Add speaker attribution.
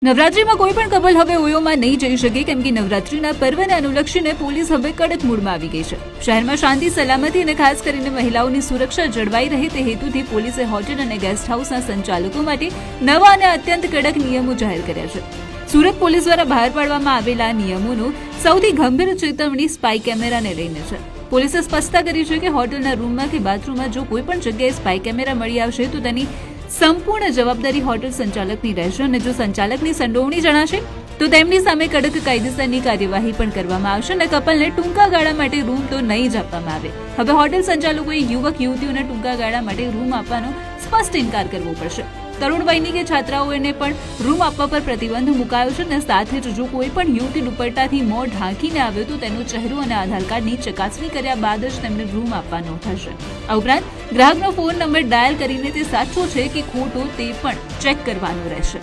Speaker 1: નવરાત્રીમાં કોઈ પણ કપલ હવે ઓયોમાં નહીં જઈ શકે કેમ કે નવરાત્રીના પર્વને અનુલક્ષીને પોલીસ હવે કડક મૂડમાં આવી ગઈ છે। શહેરમાં શાંતિ સલામતી અને ખાસ કરીને મહિલાઓની સુરક્ષા જળવાઈ રહે તે હેતુથી પોલીસે હોટેલ અને ગેસ્ટ હાઉસના સંચાલકો માટે નવા અને અત્યંત કડક નિયમો જાહેર કર્યા છે। સુરત પોલીસ દ્વારા બહાર પાડવામાં આવેલા નિયમોનું સૌથી ગંભીર ચેતવણી સ્પાય કેમેરાને લઈને છે। પોલીસે સ્પષ્ટતા કરી છે કે હોટેલના રૂમમાં કે બાથરૂમમાં જો કોઈ પણ જગ્યાએ સ્પાય કેમેરા મળી આવશે તો તેની સંપૂર્ણ જવાબદારી હોટેલ સંચાલકની રહેશે અને જો સંચાલકની સંડોવણી જણાશે તો તેમની સામે કડક કાયદેસરની કાર્યવાહી પણ કરવામાં આવશે અને કપલને ટૂંકા ગાળા માટે રૂમ તો નહીં જ આપવામાં આવે। હવે હોટેલ સંચાલકોએ યુવક યુવતીઓને ટૂંકા ગાળા માટે રૂમ આપવાનો સ્પષ્ટ ઇનકાર કરવો પડશે। તરુણ વયની કે છાત્રાઓને પણ રૂમ આપવા પર પ્રતિબંધ મુકાયો છે અને સાથે જ જો કોઈ પણ યુવતી દુપટ્ટાથી મોં ઢાંકીને આવે તો તેનો ચહેરો અને આધાર કાર્ડની ચકાસણી કર્યા બાદ જ તેમને રૂમ આપવાનો થશે। આ ઉપરાંત ગ્રાહકનો ફોન નંબર ડાયલ કરીને તે સાચો છે કે ખોટો તે પણ ચેક કરવાનો રહેશે।